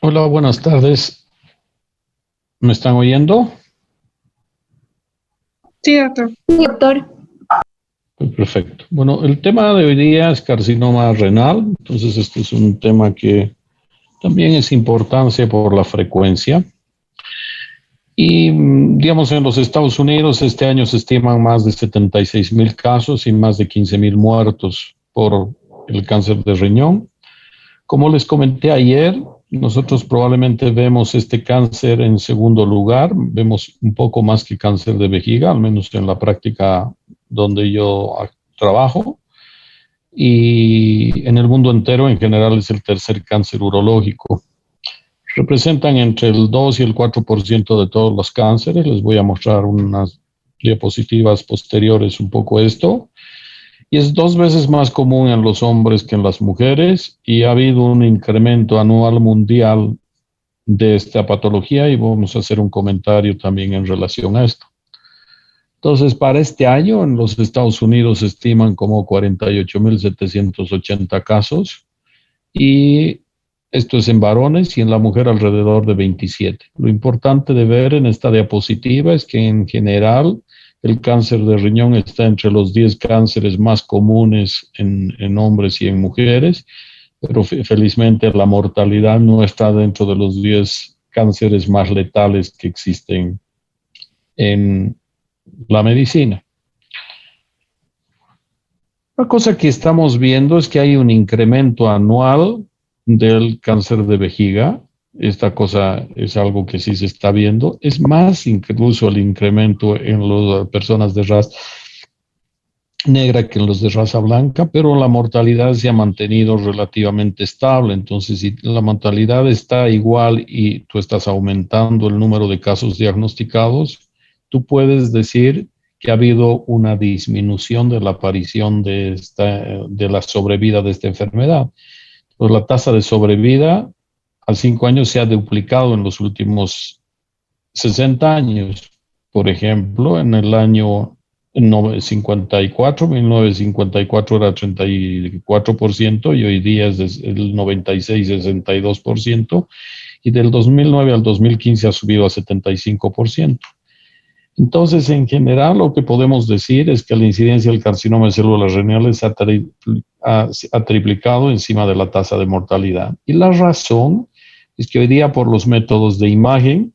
Hola, buenas tardes. ¿Me están oyendo? Sí, doctor. Sí, doctor. Perfecto. Bueno, el tema de hoy día es carcinoma renal, entonces este es un tema que también es importancia por la frecuencia. Y, digamos, en los Estados Unidos este año se estiman más de 76,000 casos y más de 15,000 muertos por el cáncer de riñón. Como les comenté ayer, nosotros probablemente vemos este cáncer en segundo lugar, vemos un poco más que cáncer de vejiga, al menos en la práctica donde yo trabajo, y en el mundo entero en general es el tercer cáncer urológico. Representan entre el 2 y el 4% de todos los cánceres. Les voy a mostrar unas diapositivas posteriores un poco esto. Y es 2 veces más común en los hombres que en las mujeres y ha habido un incremento anual mundial de esta patología y vamos a hacer un comentario también en relación a esto. Entonces, para este año en los Estados Unidos se estiman como 48,780 casos y esto es en varones y en la mujer alrededor de 27. Lo importante de ver en esta diapositiva es que en general el cáncer de riñón está entre los 10 cánceres más comunes en hombres y en mujeres, pero felizmente la mortalidad no está dentro de los 10 cánceres más letales que existen en la medicina. Una cosa que estamos viendo es que hay un incremento anual del cáncer de vejiga. Esta cosa es algo que sí se está viendo. Es más incluso el incremento en las personas de raza negra que en los de raza blanca, pero la mortalidad se ha mantenido relativamente estable. Entonces, si la mortalidad está igual y tú estás aumentando el número de casos diagnosticados, tú puedes decir que ha habido una disminución de la aparición de la sobrevida de esta enfermedad. Pues la tasa de sobrevida a 5 años se ha duplicado en los últimos 60 años. Por ejemplo, en el año 1954 era 34% y hoy día es el 96-62% y del 2009 al 2015 ha subido a 75%. Entonces, en general, lo que podemos decir es que la incidencia del carcinoma de células renales ha triplicado encima de la tasa de mortalidad. Y la razón es que hoy día, por los métodos de imagen,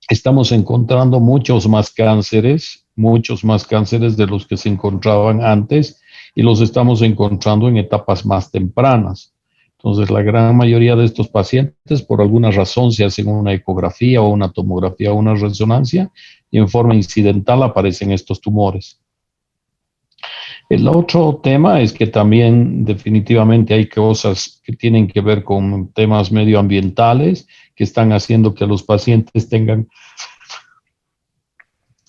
estamos encontrando muchos más cánceres de los que se encontraban antes y los estamos encontrando en etapas más tempranas. Entonces, la gran mayoría de estos pacientes, por alguna razón, se hacen una ecografía o una tomografía o una resonancia y en forma incidental aparecen estos tumores. El otro tema es que también definitivamente hay cosas que tienen que ver con temas medioambientales que están haciendo que los pacientes tengan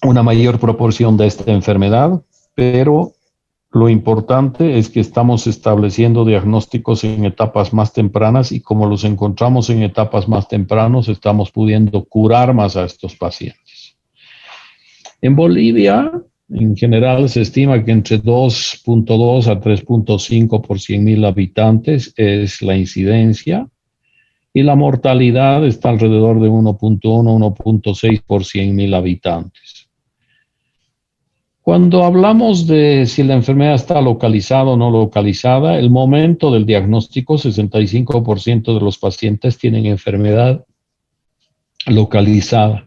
una mayor proporción de esta enfermedad, pero lo importante es que estamos estableciendo diagnósticos en etapas más tempranas y como los encontramos en etapas más tempranas, estamos pudiendo curar más a estos pacientes. En Bolivia, en general, se estima que entre 2.2 a 3.5 por 100,000 habitantes es la incidencia y la mortalidad está alrededor de 1.1 a 1.6 por 100,000 habitantes. Cuando hablamos de si la enfermedad está localizada o no localizada, el momento del diagnóstico, 65% de los pacientes tienen enfermedad localizada.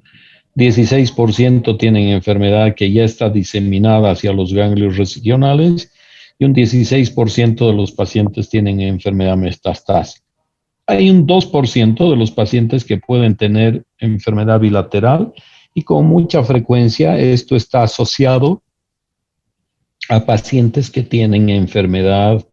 16% tienen enfermedad que ya está diseminada hacia los ganglios regionales y un 16% de los pacientes tienen enfermedad metastásica. Hay un 2% de los pacientes que pueden tener enfermedad bilateral y con mucha frecuencia esto está asociado a pacientes que tienen enfermedad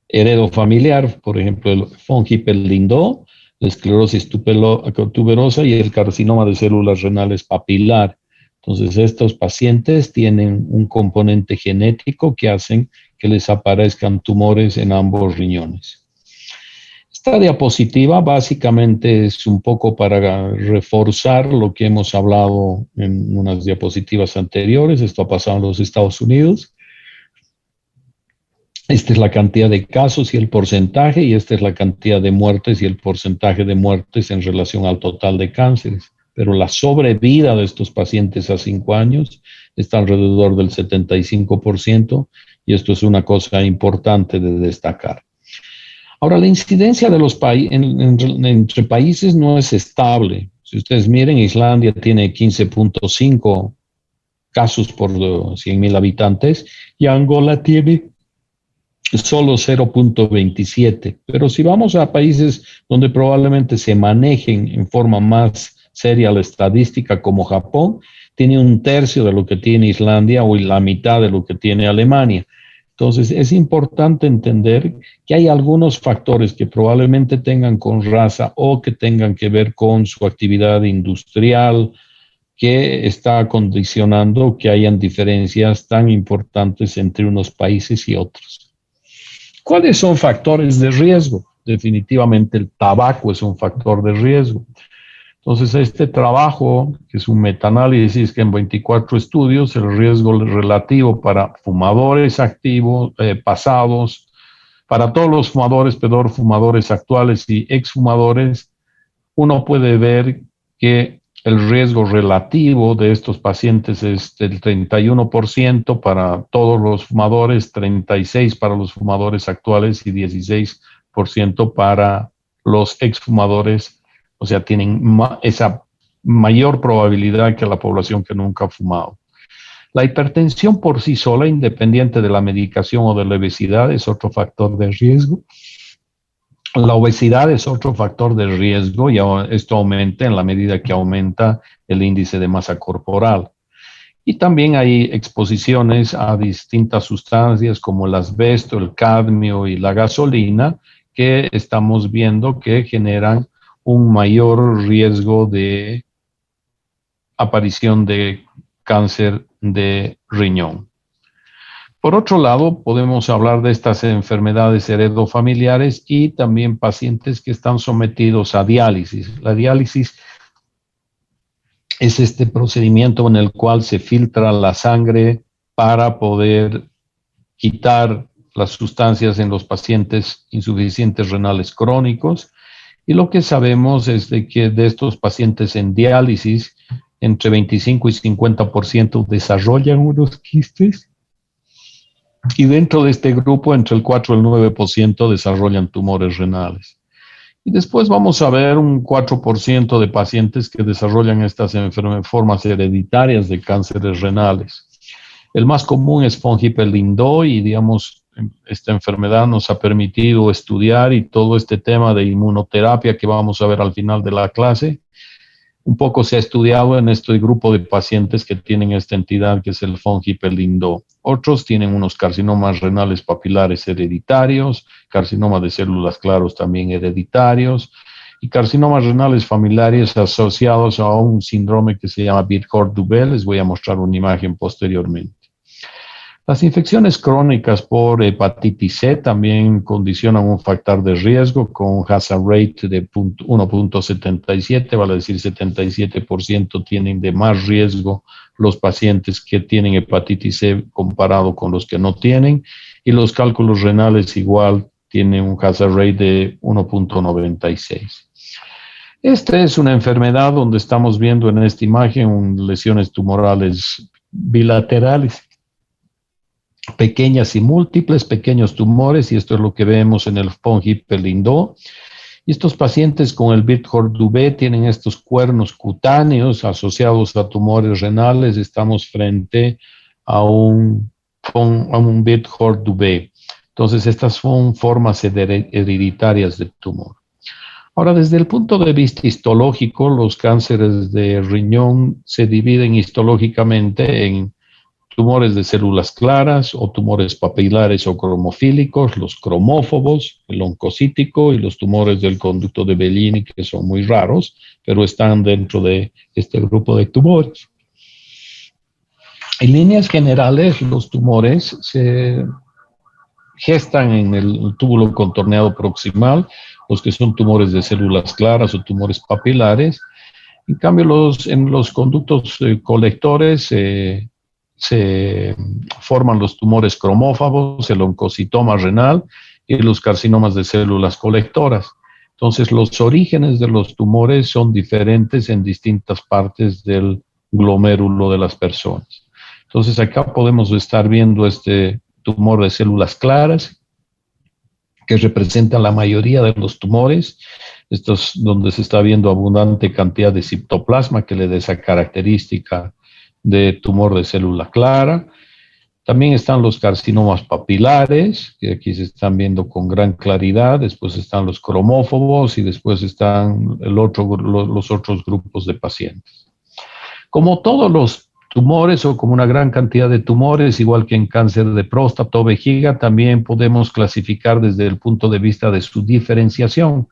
heredofamiliar, por ejemplo, el von Hippel-Lindau, la esclerosis tuberosa y el carcinoma de células renales papilar. Entonces, estos pacientes tienen un componente genético que hacen que les aparezcan tumores en ambos riñones. Esta diapositiva básicamente es un poco para reforzar lo que hemos hablado en unas diapositivas anteriores. Esto ha pasado en los Estados Unidos. Esta es la cantidad de casos y el porcentaje, y esta es la cantidad de muertes y el porcentaje de muertes en relación al total de cánceres. Pero la sobrevida de estos pacientes a 5 años está alrededor del 75%, y esto es una cosa importante de destacar. Ahora, la incidencia de los entre países no es estable. Si ustedes miren, Islandia tiene 15.5 casos por 100.000 habitantes y Angola tiene solo 0.27. Pero si vamos a países donde probablemente se manejen en forma más seria la estadística, como Japón, tiene 1/3 de lo que tiene Islandia o la mitad de lo que tiene Alemania. Entonces, es importante entender que hay algunos factores que probablemente tengan con raza o que tengan que ver con su actividad industrial, que está condicionando que hayan diferencias tan importantes entre unos países y otros. ¿Cuáles son factores de riesgo? Definitivamente el tabaco es un factor de riesgo. Entonces, este trabajo, que es un metaanálisis que en 24 estudios, el riesgo relativo para fumadores activos, pasados, para todos los fumadores, pero fumadores actuales y exfumadores, uno puede ver que el riesgo relativo de estos pacientes es del 31% para todos los fumadores, 36% para los fumadores actuales y 16% para los exfumadores. O sea, tienen esa mayor probabilidad que la población que nunca ha fumado. La hipertensión por sí sola, independiente de la medicación o de la obesidad, es otro factor de riesgo. La obesidad es otro factor de riesgo y esto aumenta en la medida que aumenta el índice de masa corporal. Y también hay exposiciones a distintas sustancias como el asbesto, el cadmio y la gasolina, que estamos viendo que generan un mayor riesgo de aparición de cáncer de riñón. Por otro lado, podemos hablar de estas enfermedades heredofamiliares y también pacientes que están sometidos a diálisis. La diálisis es este procedimiento en el cual se filtra la sangre para poder quitar las sustancias en los pacientes insuficientes renales crónicos. Y lo que sabemos es de que de estos pacientes en diálisis, entre 25 y 50% desarrollan unos quistes. Y dentro de este grupo, entre el 4 y el 9% desarrollan tumores renales. Y después vamos a ver un 4% de pacientes que desarrollan estas formas hereditarias de cánceres renales. El más común es Fungible Lindau y, digamos, esta enfermedad nos ha permitido estudiar y todo este tema de inmunoterapia que vamos a ver al final de la clase. Un poco se ha estudiado en este grupo de pacientes que tienen esta entidad que es el Fungible Lindau. Otros tienen unos carcinomas renales papilares hereditarios, carcinoma de células claros también hereditarios, y carcinomas renales familiares asociados a un síndrome que se llama Birt-Hort-Dubé. Les voy a mostrar una imagen posteriormente. Las infecciones crónicas por hepatitis C también condicionan un factor de riesgo con un hazard rate de 1.77, vale decir 77% tienen de más riesgo los pacientes que tienen hepatitis C comparado con los que no tienen, y los cálculos renales igual tienen un hazard rate de 1.96. Esta es una enfermedad donde estamos viendo en esta imagen lesiones tumorales bilaterales, pequeñas y múltiples, pequeños tumores, y esto es lo que vemos en el Fungible Lindau. Y estos pacientes con el Birt-Hort-Dubé tienen estos cuernos cutáneos asociados a tumores renales. Estamos frente a un Birt-Hort-Dubé. Entonces, estas son formas hereditarias del tumor. Ahora, desde el punto de vista histológico, los cánceres de riñón se dividen histológicamente en tumores de células claras o tumores papilares o cromofílicos, los cromófobos, el oncocítico y los tumores del conducto de Bellini, que son muy raros, pero están dentro de este grupo de tumores. En líneas generales, los tumores se gestan en el túbulo contorneado proximal, los que son tumores de células claras o tumores papilares. En cambio, en los conductos colectores se forman los tumores cromófagos, el oncocitoma renal y los carcinomas de células colectoras. Entonces, los orígenes de los tumores son diferentes en distintas partes del glomérulo de las personas. Entonces, acá podemos estar viendo este tumor de células claras, que representan la mayoría de los tumores. Esto es donde se está viendo abundante cantidad de citoplasma que le da esa característica de tumor de célula clara. También están los carcinomas papilares, que aquí se están viendo con gran claridad. Después están los cromófobos y después están los otros grupos de pacientes. Como todos los tumores o como una gran cantidad de tumores, igual que en cáncer de próstata o vejiga, también podemos clasificar desde el punto de vista de su diferenciación.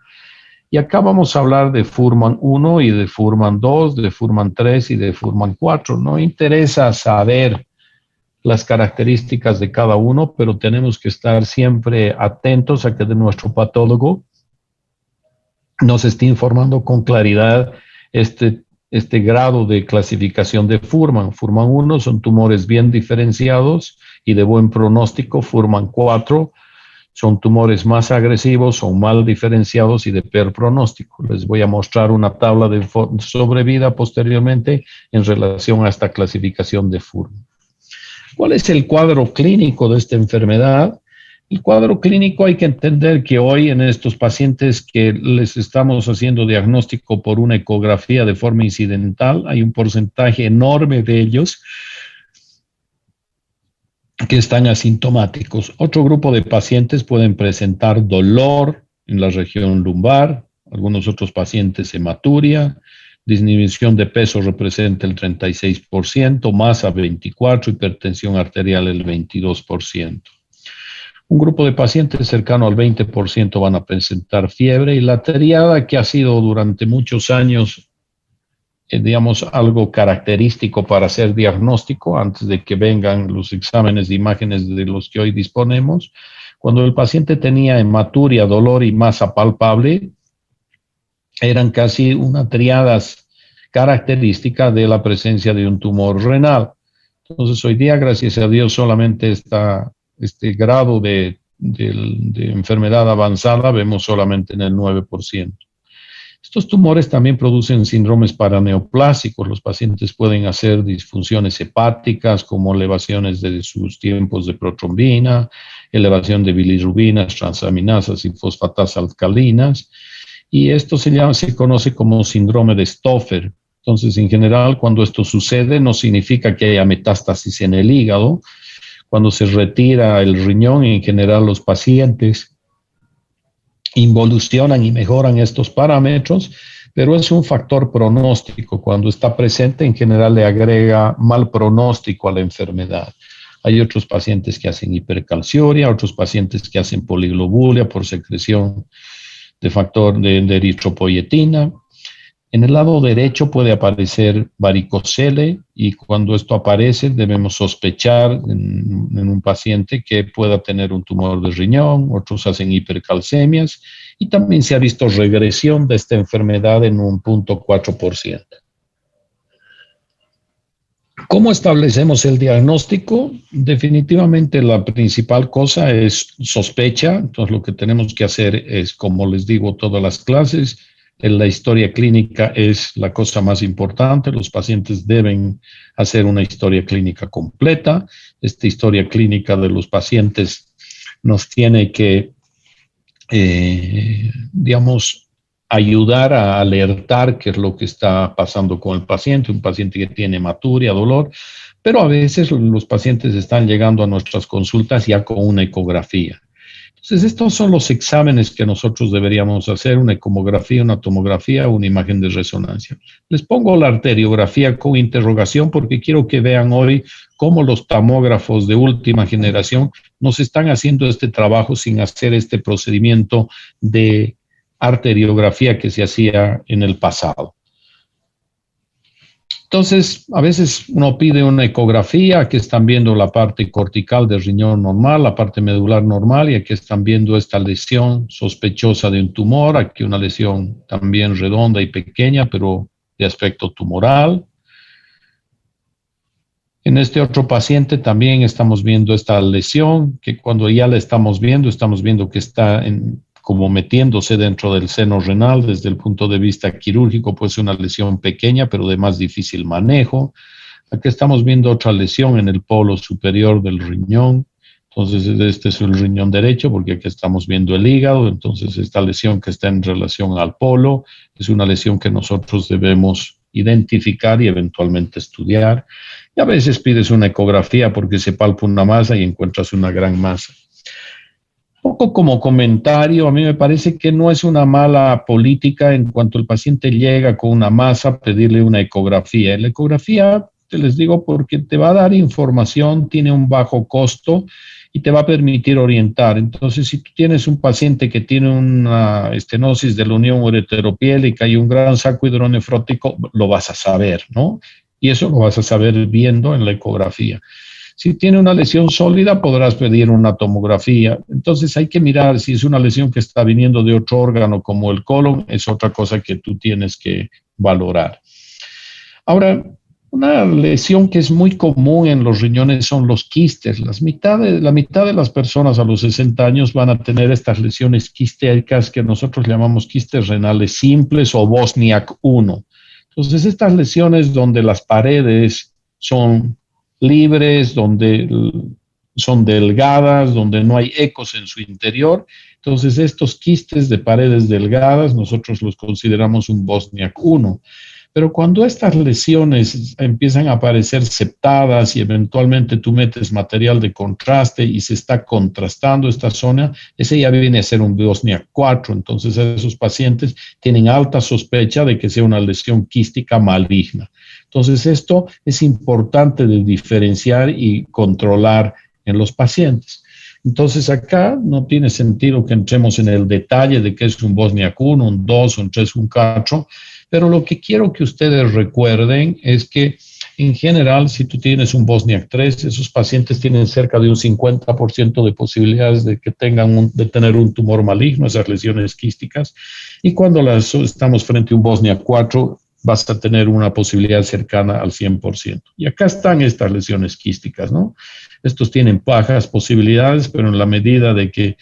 Y acá vamos a hablar de Fuhrmann 1 y de Fuhrmann 2, de Fuhrmann 3 y de Fuhrmann 4. No interesa saber las características de cada uno, pero tenemos que estar siempre atentos a que nuestro patólogo nos esté informando con claridad este grado de clasificación de Fuhrmann. Fuhrmann 1 son tumores bien diferenciados y de buen pronóstico. Fuhrmann 4 son tumores más agresivos, son mal diferenciados y de peor pronóstico. Les voy a mostrar una tabla de sobrevida posteriormente en relación a esta clasificación de Fuhrmann. ¿Cuál es el cuadro clínico de esta enfermedad? El cuadro clínico hay que entender que hoy en estos pacientes que les estamos haciendo diagnóstico por una ecografía de forma incidental, hay un porcentaje enorme de ellos que están asintomáticos. Otro grupo de pacientes pueden presentar dolor en la región lumbar, algunos otros pacientes hematuria, disminución de peso representa el 36%, masa 24%, hipertensión arterial el 22%. Un grupo de pacientes cercano al 20% van a presentar fiebre y la triada que ha sido durante muchos años, digamos, algo característico para hacer diagnóstico antes de que vengan los exámenes de imágenes de los que hoy disponemos. Cuando el paciente tenía hematuria, dolor y masa palpable, eran casi una triada característica de la presencia de un tumor renal. Entonces, hoy día, gracias a Dios, solamente este grado de enfermedad avanzada vemos solamente en el 9%. Estos tumores también producen síndromes paraneoplásicos. Los pacientes pueden hacer disfunciones hepáticas como elevaciones de sus tiempos de protrombina, elevación de bilirrubinas, transaminasas y fosfatas alcalinas. Y esto se conoce como síndrome de Stoffer. Entonces, en general, cuando esto sucede, no significa que haya metástasis en el hígado. Cuando se retira el riñón, en general los pacientes involucionan y mejoran estos parámetros, pero es un factor pronóstico. Cuando está presente, en general le agrega mal pronóstico a la enfermedad. Hay otros pacientes que hacen hipercalciuria, otros pacientes que hacen poliglobulia por secreción de factor de eritropoyetina. En el lado derecho puede aparecer varicocele y cuando esto aparece debemos sospechar en un paciente que pueda tener un tumor de riñón, otros hacen hipercalcemias y también se ha visto regresión de esta enfermedad en un 0.4%. ¿Cómo establecemos el diagnóstico? Definitivamente la principal cosa es sospecha. Entonces lo que tenemos que hacer es, como les digo, todas las clases, la historia clínica es la cosa más importante. Los pacientes deben hacer una historia clínica completa. Esta historia clínica de los pacientes nos tiene que, digamos, ayudar a alertar qué es lo que está pasando con el paciente, un paciente que tiene hematuria, dolor, pero a veces los pacientes están llegando a nuestras consultas ya con una ecografía. Entonces, estos son los exámenes que nosotros deberíamos hacer, una ecografía, una tomografía, una imagen de resonancia. Les pongo la arteriografía con interrogación porque quiero que vean hoy cómo los tomógrafos de última generación nos están haciendo este trabajo sin hacer este procedimiento de arteriografía que se hacía en el pasado. Entonces, a veces uno pide una ecografía, aquí están viendo la parte cortical del riñón normal, la parte medular normal, y aquí están viendo esta lesión sospechosa de un tumor, aquí una lesión también redonda y pequeña, pero de aspecto tumoral. En este otro paciente también estamos viendo esta lesión, que cuando ya la estamos viendo que está como metiéndose dentro del seno renal desde el punto de vista quirúrgico, pues una lesión pequeña, pero de más difícil manejo. Aquí estamos viendo otra lesión en el polo superior del riñón. Entonces, este es el riñón derecho, porque aquí estamos viendo el hígado. Entonces, esta lesión que está en relación al polo es una lesión que nosotros debemos identificar y eventualmente estudiar. Y a veces pides una ecografía porque se palpa una masa y encuentras una gran masa. Un poco como comentario, a mí me parece que no es una mala política en cuanto el paciente llega con una masa, pedirle una ecografía. La ecografía, te les digo, porque te va a dar información, tiene un bajo costo y te va a permitir orientar. Entonces, si tú tienes un paciente que tiene una estenosis de la unión ureteropiélica y un gran saco hidronefrótico, lo vas a saber, ¿no? Y eso lo vas a saber viendo en la ecografía. Si tiene una lesión sólida, podrás pedir una tomografía. Entonces hay que mirar si es una lesión que está viniendo de otro órgano como el colon, es otra cosa que tú tienes que valorar. Ahora, una lesión que es muy común en los riñones son los quistes. La mitad de las personas a los 60 años van a tener estas lesiones quistéicas que nosotros llamamos quistes renales simples o Bosniak 1. Entonces, estas lesiones donde las paredes son libres, donde son delgadas, donde no hay ecos en su interior. Entonces, estos quistes de paredes delgadas, nosotros los consideramos un Bosniak 1. Pero cuando estas lesiones empiezan a aparecer septadas y eventualmente tú metes material de contraste y se está contrastando esta zona, ese ya viene a ser un Bosniak 4. Entonces, esos pacientes tienen alta sospecha de que sea una lesión quística maligna. Entonces, esto es importante de diferenciar y controlar en los pacientes. Entonces, acá no tiene sentido que entremos en el detalle de qué es un Bosniak 1, un 2, un 3, un 4, pero lo que quiero que ustedes recuerden es que, en general, si tú tienes un Bosniak 3, esos pacientes tienen cerca de un 50% de posibilidades de que de tener un tumor maligno, esas lesiones quísticas, y cuando estamos frente a un Bosniak 4, vas a tener una posibilidad cercana al 100%. Y acá están estas lesiones quísticas, ¿no? Estos tienen bajas posibilidades, pero en la medida de que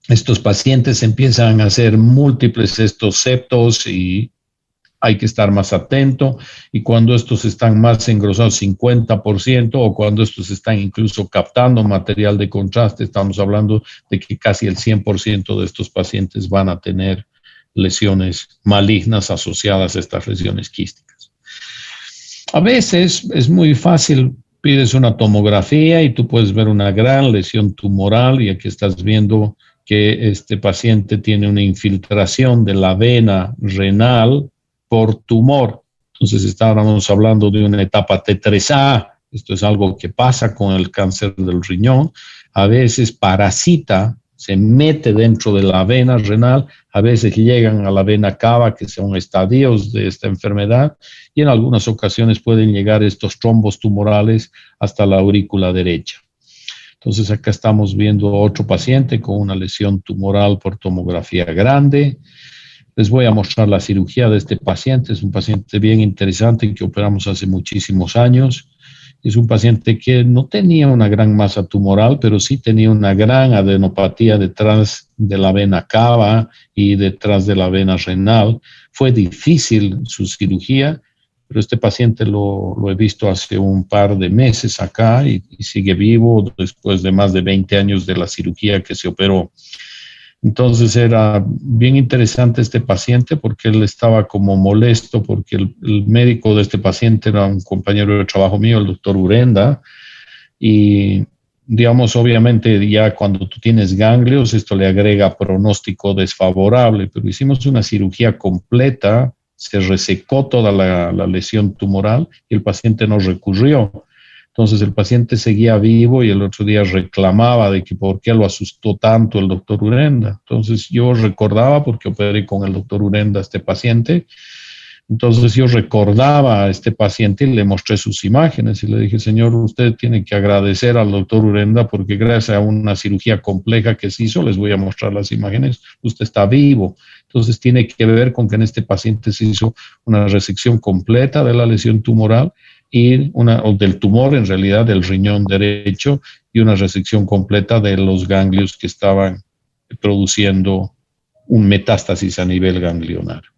estos pacientes empiezan a hacer múltiples estos septos y hay que estar más atento, y cuando estos están más engrosados 50% o cuando estos están incluso captando material de contraste, estamos hablando de que casi el 100% de estos pacientes van a tener lesiones malignas asociadas a estas lesiones quísticas. A veces es muy fácil, pides una tomografía y tú puedes ver una gran lesión tumoral y aquí estás viendo que este paciente tiene una infiltración de la vena renal por tumor. Entonces estábamos hablando de una etapa T3A. Esto es algo que pasa con el cáncer del riñón. A veces parasita, se mete dentro de la vena renal, a veces llegan a la vena cava, que son estadios de esta enfermedad, y en algunas ocasiones pueden llegar estos trombos tumorales hasta la aurícula derecha. Entonces acá estamos viendo a otro paciente con una lesión tumoral por tomografía grande. Les voy a mostrar la cirugía de este paciente. Es un paciente bien interesante que operamos hace muchísimos años. Es un paciente que no tenía una gran masa tumoral, pero sí tenía una gran adenopatía detrás de la vena cava y detrás de la vena renal. Fue difícil su cirugía, pero este paciente lo he visto hace un par de meses acá y sigue vivo después de más de 20 años de la cirugía que se operó. Entonces era bien interesante este paciente porque él estaba como molesto porque el médico de este paciente era un compañero de trabajo mío, el doctor Urenda, y digamos, obviamente ya cuando tú tienes ganglios, esto le agrega pronóstico desfavorable, pero hicimos una cirugía completa, se resecó toda la lesión tumoral y el paciente no recurrió. Entonces el paciente seguía vivo y el otro día reclamaba de que por qué lo asustó tanto el doctor Urenda. Entonces yo recordaba, porque operé con el doctor Urenda a este paciente, entonces yo recordaba a este paciente y le mostré sus imágenes y le dije, señor, usted tiene que agradecer al doctor Urenda porque gracias a una cirugía compleja que se hizo, les voy a mostrar las imágenes, usted está vivo. Entonces tiene que ver con que en este paciente se hizo una resección completa de la lesión tumoral o del tumor en realidad del riñón derecho, y una resección completa de los ganglios que estaban produciendo un metástasis a nivel ganglionario.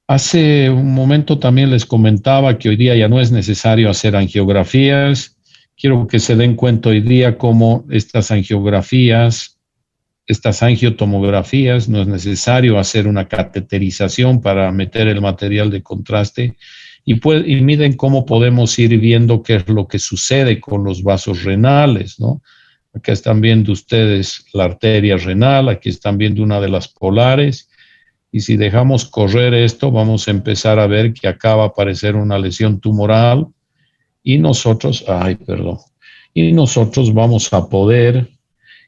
Hace un momento también les comentaba que hoy día ya no es necesario hacer angiografías. Quiero que se den cuenta hoy día cómo estas angiografías, estas angiotomografías, no es necesario hacer una cateterización para meter el material de contraste, y miden cómo podemos ir viendo qué es lo que sucede con los vasos renales, ¿no? Acá están viendo ustedes la arteria renal, aquí están viendo una de las polares, y si dejamos correr esto, vamos a empezar a ver que acá va a aparecer una lesión tumoral, y nosotros vamos a poder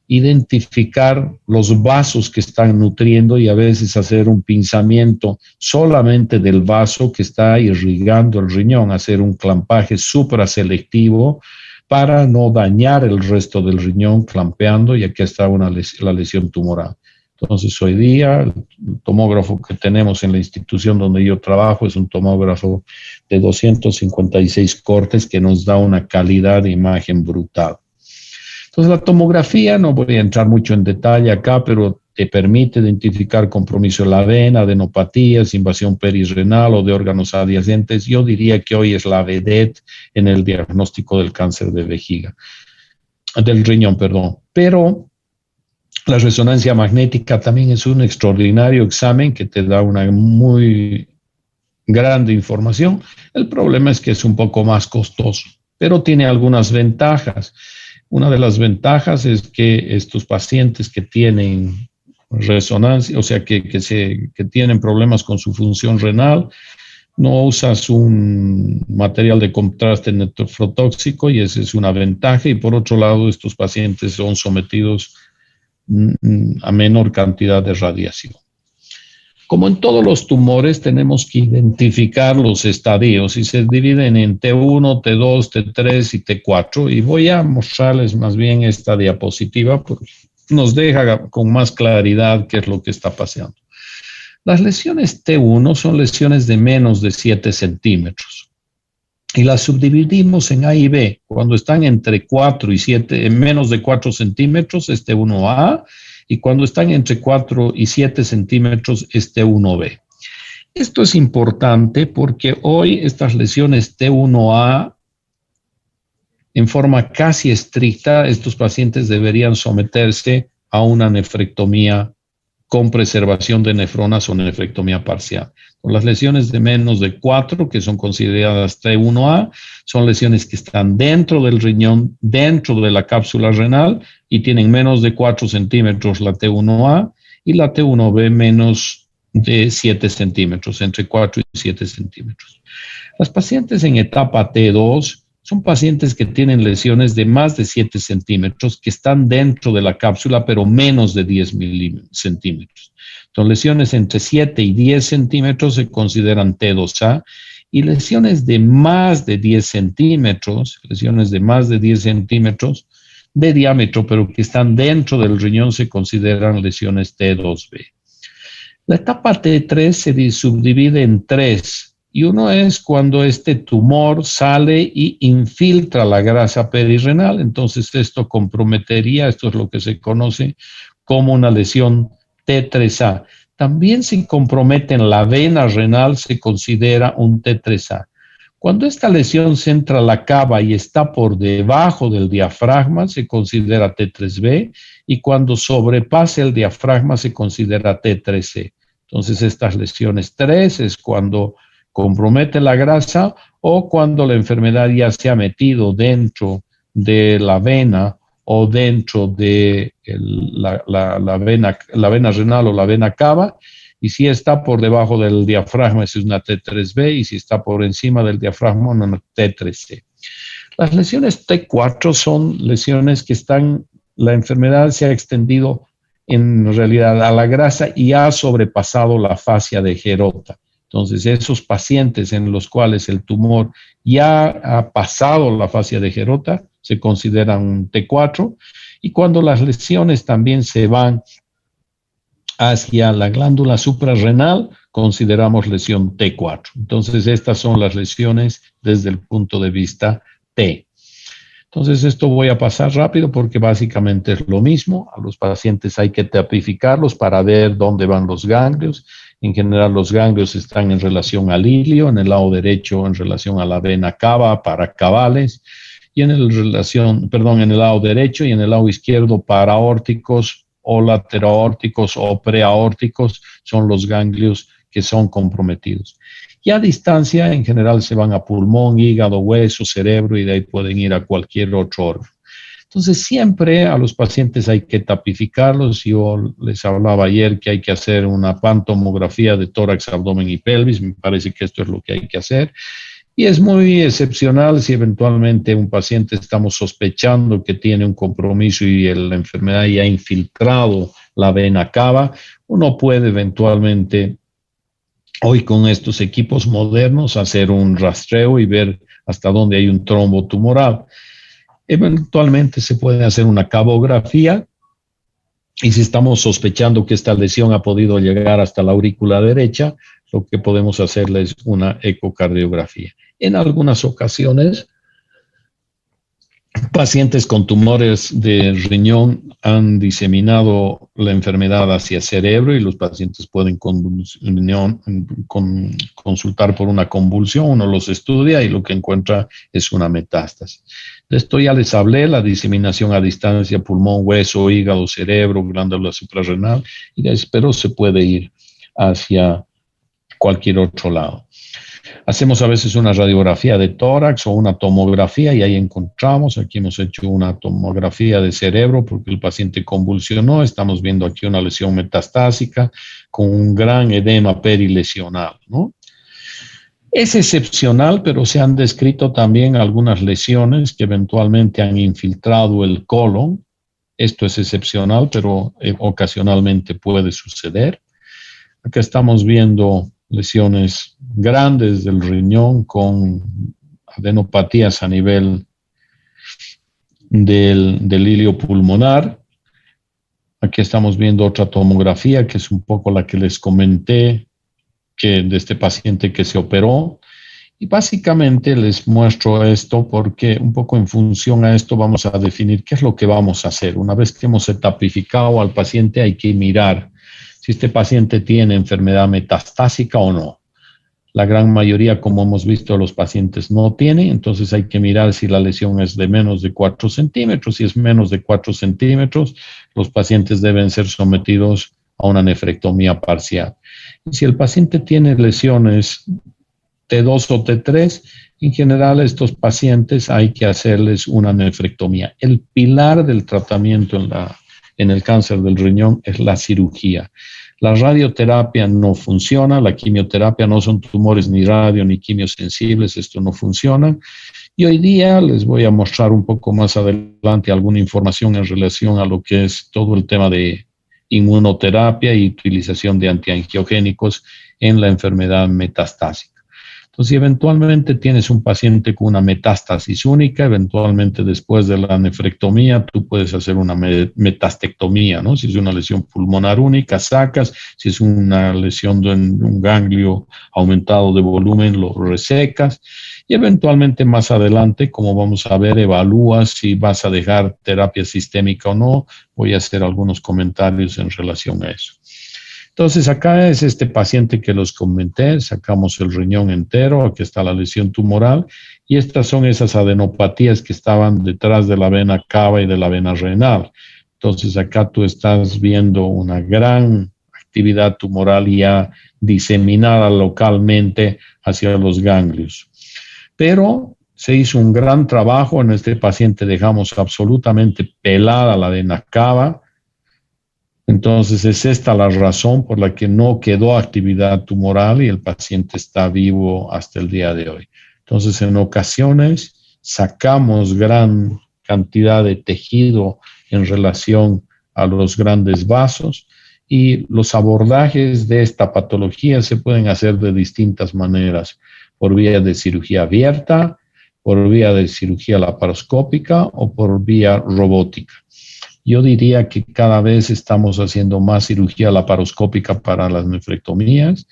identificar los vasos que están nutriendo y a veces hacer un pinzamiento solamente del vaso que está irrigando el riñón, hacer un clampaje supraselectivo para no dañar el resto del riñón clampeando, y aquí está la lesión tumoral. Entonces, hoy día, el tomógrafo que tenemos en la institución donde yo trabajo es un tomógrafo de 256 cortes que nos da una calidad de imagen brutal. Entonces, la tomografía, no voy a entrar mucho en detalle acá, pero te permite identificar compromiso de la vena, adenopatías, invasión perirrenal o de órganos adyacentes. Yo diría que hoy es la vedette en el diagnóstico del cáncer de vejiga, del riñón, perdón. Pero la resonancia magnética también es un extraordinario examen que te da una muy grande información. El problema es que es un poco más costoso, pero tiene algunas ventajas. Una de las ventajas es que estos pacientes que tienen resonancia, o sea, que tienen problemas con su función renal, no usas un material de contraste nefrotóxico, y esa es una ventaja. Y por otro lado, estos pacientes son sometidos a menor cantidad de radiación. Como en todos los tumores, tenemos que identificar los estadios, y se dividen en T1, T2, T3 y T4. Y voy a mostrarles más bien esta diapositiva, porque nos deja con más claridad qué es lo que está pasando. Las lesiones T1 son lesiones de menos de 7 centímetros. Y las subdividimos en A y B. Cuando están entre 4 y 7, en menos de 4 centímetros, es T1A. Y cuando están entre 4 y 7 centímetros, es T1B. Esto es importante porque hoy estas lesiones T1A, en forma casi estricta, estos pacientes deberían someterse a una nefrectomía con preservación de nefronas o nefrectomía parcial. Las lesiones de menos de 4, que son consideradas T1A, son lesiones que están dentro del riñón, dentro de la cápsula renal, y tienen menos de 4 centímetros la T1A, y la T1B menos de 7 centímetros, entre 4 y 7 centímetros. Las pacientes en etapa T2 son pacientes que tienen lesiones de más de 7 centímetros, que están dentro de la cápsula, pero menos de 10 centímetros. Entonces, lesiones entre 7 y 10 centímetros se consideran T2A, y lesiones de más de 10 centímetros, de diámetro, pero que están dentro del riñón, se consideran lesiones T2B. La etapa T3 se subdivide en 3. Y uno es cuando este tumor sale y infiltra la grasa perirrenal. Entonces esto comprometería, esto es lo que se conoce como una lesión T3A. También si compromete en la vena renal, se considera un T3A. Cuando esta lesión centra la cava y está por debajo del diafragma, se considera T3B, y cuando sobrepasa el diafragma se considera T3C. Entonces estas lesiones 3 es cuando compromete la grasa o cuando la enfermedad ya se ha metido dentro de la vena o dentro de la vena renal o la vena cava, y si está por debajo del diafragma es una T3B, y si está por encima del diafragma una T3C. Las lesiones T4 son lesiones que la enfermedad se ha extendido en realidad a la grasa y ha sobrepasado la fascia de Gerota. Entonces, esos pacientes en los cuales el tumor ya ha pasado la fascia de Gerota se consideran un T4, y cuando las lesiones también se van hacia la glándula suprarrenal, consideramos lesión T4. Entonces, estas son las lesiones desde el punto de vista T. Entonces, esto voy a pasar rápido porque básicamente es lo mismo. A los pacientes hay que tapificarlos para ver dónde van los ganglios. En general, los ganglios están en relación al ilio, en el lado derecho en relación a la vena cava, paracavales, y en el lado derecho y en el lado izquierdo paraórticos o lateraórticos o preaórticos son los ganglios que son comprometidos. Y a distancia, en general, se van a pulmón, hígado, hueso, cerebro y de ahí pueden ir a cualquier otro órgano. Entonces, siempre a los pacientes hay que tapificarlos. Yo les hablaba ayer que hay que hacer una pantomografía de tórax, abdomen y pelvis. Me parece que esto es lo que hay que hacer. Y es muy excepcional si eventualmente un paciente estamos sospechando que tiene un compromiso y la enfermedad ya ha infiltrado la vena cava. Uno puede eventualmente, hoy con estos equipos modernos, hacer un rastreo y ver hasta dónde hay un trombo tumoral. Eventualmente se puede hacer una cabografía y si estamos sospechando que esta lesión ha podido llegar hasta la aurícula derecha, lo que podemos hacerle es una ecocardiografía. En algunas ocasiones, pacientes con tumores de riñón han diseminado la enfermedad hacia cerebro y los pacientes pueden consultar por una convulsión, uno los estudia y lo que encuentra es una metástasis. De esto ya les hablé, la diseminación a distancia, pulmón, hueso, hígado, cerebro, glándula suprarrenal, pero se puede ir hacia cualquier otro lado. Hacemos a veces una radiografía de tórax o una tomografía y ahí encontramos, aquí hemos hecho una tomografía de cerebro porque el paciente convulsionó, estamos viendo aquí una lesión metastásica con un gran edema perilesional, ¿no? Es excepcional, pero se han descrito también algunas lesiones que eventualmente han infiltrado el colon. Esto es excepcional, pero ocasionalmente puede suceder. Acá estamos viendo lesiones grandes del riñón con adenopatías a nivel del ilio pulmonar. Aquí estamos viendo otra tomografía que es un poco la que les comenté de este paciente que se operó. Y básicamente les muestro esto porque un poco en función a esto vamos a definir qué es lo que vamos a hacer. Una vez que hemos tapificado al paciente hay que mirar si este paciente tiene enfermedad metastásica o no. La gran mayoría, como hemos visto, los pacientes no tienen, entonces hay que mirar si la lesión es de menos de 4 centímetros. Si es menos de 4 centímetros, los pacientes deben ser sometidos a una nefrectomía parcial. Y si el paciente tiene lesiones T2 o T3, en general estos pacientes hay que hacerles una nefrectomía. El pilar del tratamiento en el cáncer del riñón es la cirugía. La radioterapia no funciona, la quimioterapia no son tumores ni radio ni quimiosensibles, esto no funciona. Y hoy día les voy a mostrar un poco más adelante alguna información en relación a lo que es todo el tema de inmunoterapia y utilización de antiangiogénicos en la enfermedad metastásica. Entonces, si eventualmente tienes un paciente con una metástasis única, eventualmente después de la nefrectomía, tú puedes hacer una metastectomía, ¿no? Si es una lesión pulmonar única, sacas. Si es una lesión de un ganglio aumentado de volumen, lo resecas. Y eventualmente más adelante, como vamos a ver, evalúas si vas a dejar terapia sistémica o no. Voy a hacer algunos comentarios en relación a eso. Entonces, acá es este paciente que los comenté, sacamos el riñón entero, aquí está la lesión tumoral, y estas son esas adenopatías que estaban detrás de la vena cava y de la vena renal. Entonces, acá tú estás viendo una gran actividad tumoral ya diseminada localmente hacia los ganglios. Pero se hizo un gran trabajo, en este paciente dejamos absolutamente pelada la vena cava. Entonces, es esta la razón por la que no quedó actividad tumoral y el paciente está vivo hasta el día de hoy. Entonces, en ocasiones sacamos gran cantidad de tejido en relación a los grandes vasos y los abordajes de esta patología se pueden hacer de distintas maneras, por vía de cirugía abierta, por vía de cirugía laparoscópica o por vía robótica. Yo diría que cada vez estamos haciendo más cirugía laparoscópica para las nefrectomías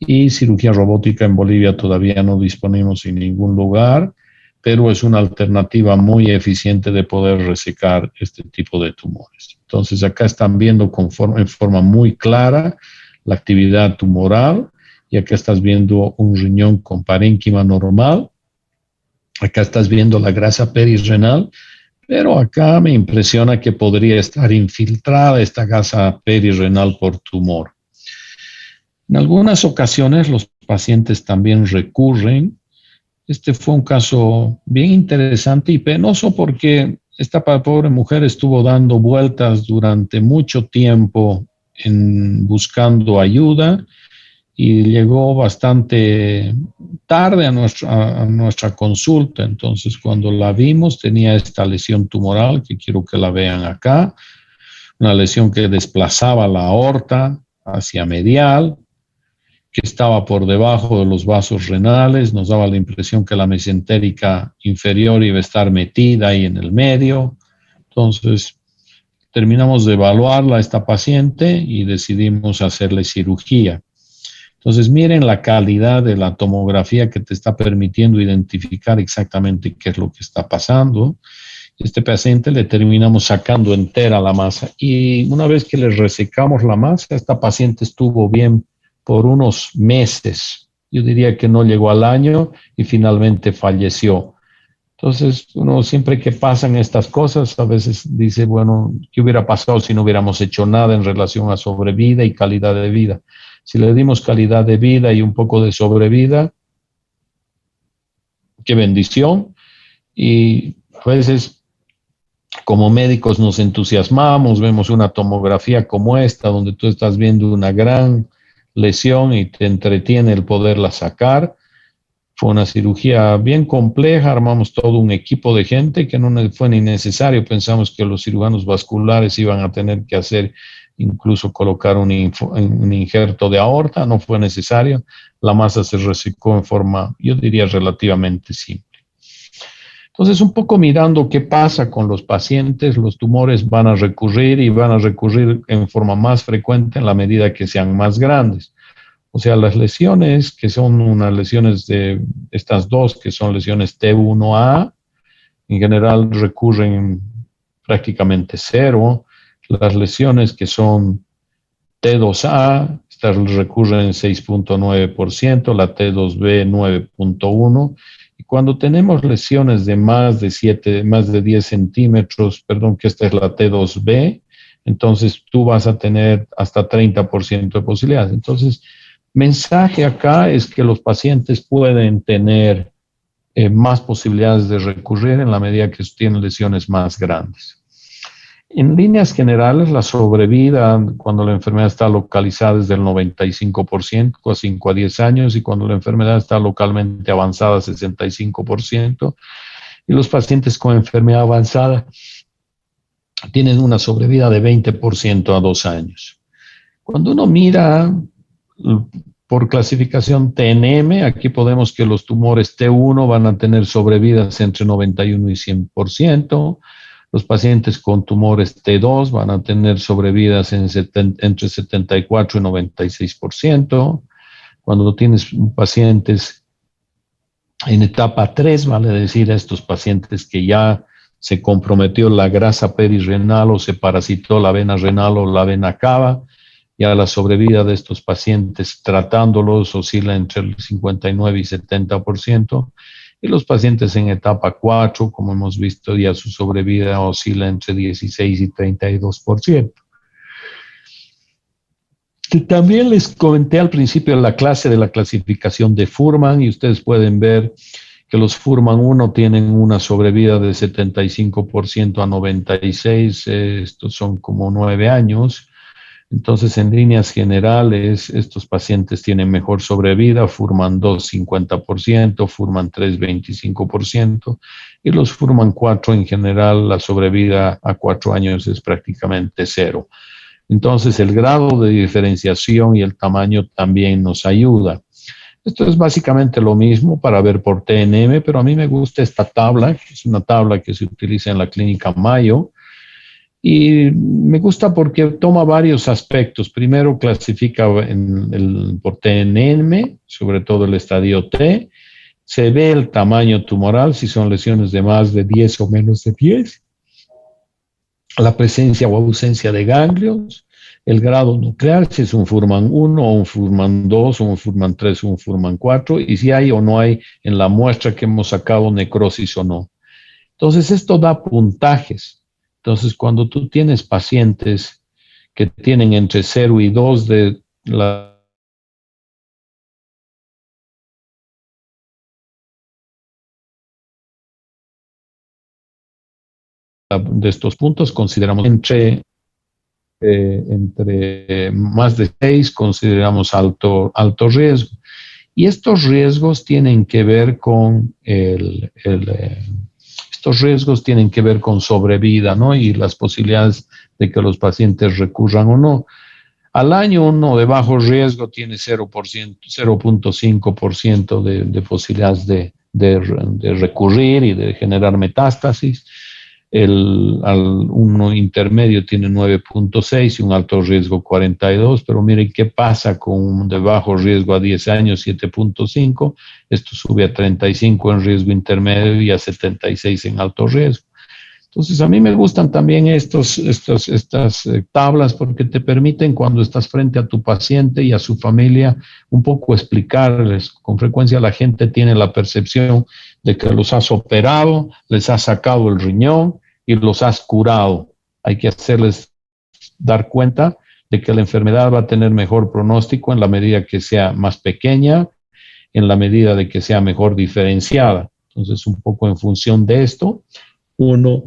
y cirugía robótica en Bolivia todavía no disponemos en ningún lugar, pero es una alternativa muy eficiente de poder resecar este tipo de tumores. Entonces acá están viendo en forma muy clara la actividad tumoral y acá estás viendo un riñón con parénquima normal. Acá estás viendo la grasa perirrenal, pero acá me impresiona que podría estar infiltrada esta grasa perirrenal por tumor. En algunas ocasiones los pacientes también recurren. Este fue un caso bien interesante y penoso porque esta pobre mujer estuvo dando vueltas durante mucho tiempo buscando ayuda y llegó bastante tarde a nuestra consulta. Entonces, cuando la vimos, tenía esta lesión tumoral, que quiero que la vean acá, una lesión que desplazaba la aorta hacia medial, que estaba por debajo de los vasos renales, nos daba la impresión que la mesentérica inferior iba a estar metida ahí en el medio. Entonces, terminamos de evaluarla a esta paciente y decidimos hacerle cirugía. Entonces, miren la calidad de la tomografía que te está permitiendo identificar exactamente qué es lo que está pasando. Este paciente le terminamos sacando entera la masa y una vez que le resecamos la masa, esta paciente estuvo bien por unos meses. Yo diría que no llegó al año y finalmente falleció. Entonces, uno siempre que pasan estas cosas, a veces dice, bueno, ¿qué hubiera pasado si no hubiéramos hecho nada en relación a sobrevida y calidad de vida? Si le dimos calidad de vida y un poco de sobrevida, qué bendición. Y a veces, como médicos, nos entusiasmamos, vemos una tomografía como esta, donde tú estás viendo una gran lesión y te entretiene el poderla sacar. Fue una cirugía bien compleja, armamos todo un equipo de gente que no fue ni necesario. Pensamos que los cirujanos vasculares iban a tener que hacer incluso colocar un injerto de aorta, no fue necesario. La masa se resecó en forma, yo diría, relativamente simple. Entonces, un poco mirando qué pasa con los pacientes, los tumores van a recurrir y van a recurrir en forma más frecuente en la medida que sean más grandes. O sea, las lesiones que son unas lesiones de estas dos, que son lesiones T1A, en general recurren prácticamente cero. Las lesiones que son T2A, estas recurren 6.9%, la T2B 9.1%. Y cuando tenemos lesiones de más de 10 centímetros, perdón, que esta es la T2B, entonces tú vas a tener hasta 30% de posibilidades. Entonces, mensaje acá es que los pacientes pueden tener más posibilidades de recurrir en la medida que tienen lesiones más grandes. En líneas generales, la sobrevida cuando la enfermedad está localizada es del 95% a 5 a 10 años y cuando la enfermedad está localmente avanzada 65%. Y los pacientes con enfermedad avanzada tienen una sobrevida de 20% a 2 años. Cuando uno mira por clasificación TNM, aquí podemos que los tumores T1 van a tener sobrevidas entre 91 y 100%. Los pacientes con tumores T2 van a tener sobrevidas entre 74 y 96%. Cuando tienes pacientes en etapa 3, vale decir a estos pacientes que ya se comprometió la grasa perirrenal o se parasitó la vena renal o la vena cava, ya la sobrevida de estos pacientes tratándolos oscila entre el 59 y 70%. Y los pacientes en etapa 4, como hemos visto, ya su sobrevida oscila entre 16 y 32%. Y también les comenté al principio la clase de la clasificación de Fuhrman y ustedes pueden ver que los Fuhrman 1 tienen una sobrevida de 75% a 96%, estos son como 9 años. Entonces, en líneas generales, estos pacientes tienen mejor sobrevida, Fuhrman 2, 50%, Fuhrman 3, 25%, y los Fuhrman 4 en general, la sobrevida a 4 años es prácticamente cero. Entonces, el grado de diferenciación y el tamaño también nos ayuda. Esto es básicamente lo mismo para ver por TNM, pero a mí me gusta esta tabla, que es una tabla que se utiliza en la clínica Mayo, Y me gusta porque toma varios aspectos. Primero clasifica por TNM, sobre todo el estadio T. Se ve el tamaño tumoral, si son lesiones de más de 10 o menos de 10, la presencia o ausencia de ganglios, el grado nuclear, si es un Furman 1 o un Furman 2 o un Furman 3 o un Furman 4, y si hay o no hay en la muestra que hemos sacado necrosis o no. Entonces, esto da puntajes. Entonces, cuando tú tienes pacientes que tienen entre 0 y 2 de estos puntos, consideramos entre más de 6, consideramos alto riesgo. Y estos riesgos tienen que ver con estos riesgos tienen que ver con sobrevida, ¿no? Y las posibilidades de que los pacientes recurran o no. Al año uno de bajo riesgo tiene 0.5% de posibilidades de recurrir y de generar metástasis. Uno intermedio tiene 9.6 y un alto riesgo 42, pero miren qué pasa con un de bajo riesgo a 10 años 7.5, esto sube a 35 en riesgo intermedio y a 76 en alto riesgo. Entonces a mí me gustan también estas tablas porque te permiten cuando estás frente a tu paciente y a su familia un poco explicarles. Con frecuencia la gente tiene la percepción de que los has operado, les has sacado el riñón y los has curado. Hay que hacerles dar cuenta de que la enfermedad va a tener mejor pronóstico en la medida que sea más pequeña, en la medida de que sea mejor diferenciada. Entonces, un poco en función de esto, uno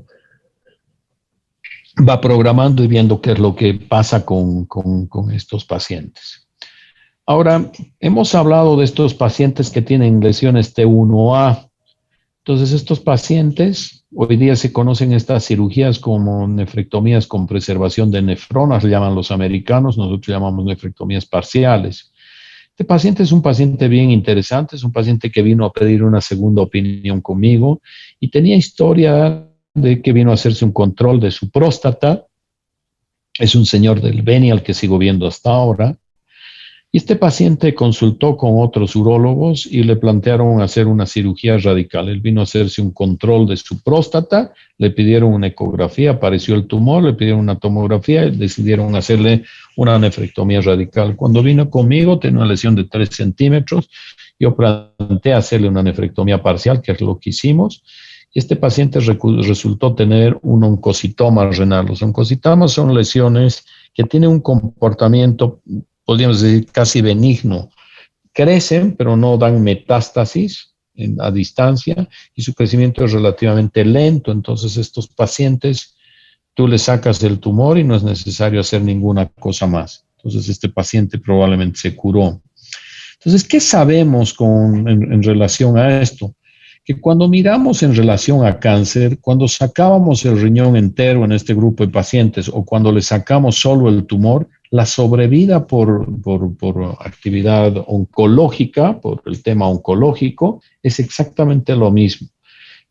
va programando y viendo qué es lo que pasa con estos pacientes. Ahora, hemos hablado de estos pacientes que tienen lesiones T1A. Entonces, estos pacientes, hoy día se conocen estas cirugías como nefrectomías con preservación de nefronas, le llaman los americanos, nosotros llamamos nefrectomías parciales. Este paciente es un paciente bien interesante, es un paciente que vino a pedir una segunda opinión conmigo y tenía historia de que vino a hacerse un control de su próstata. Es un señor del Beni al que sigo viendo hasta ahora. Y este paciente consultó con otros urólogos y le plantearon hacer una cirugía radical. Él vino a hacerse un control de su próstata, le pidieron una ecografía, apareció el tumor, le pidieron una tomografía y decidieron hacerle una nefrectomía radical. Cuando vino conmigo tenía una lesión de 3 centímetros. Yo planteé hacerle una nefrectomía parcial, que es lo que hicimos. Y este paciente resultó tener un oncocitoma renal. Los oncocitomas son lesiones que tienen un comportamiento, podríamos decir, casi benigno. Crecen, pero no dan metástasis a distancia y su crecimiento es relativamente lento. Entonces, estos pacientes, tú les sacas el tumor y no es necesario hacer ninguna cosa más. Entonces, este paciente probablemente se curó. Entonces, ¿qué sabemos en relación a esto? Que cuando miramos en relación a cáncer, cuando sacábamos el riñón entero en este grupo de pacientes o cuando le sacamos solo el tumor, la sobrevida por actividad oncológica, por el tema oncológico, es exactamente lo mismo.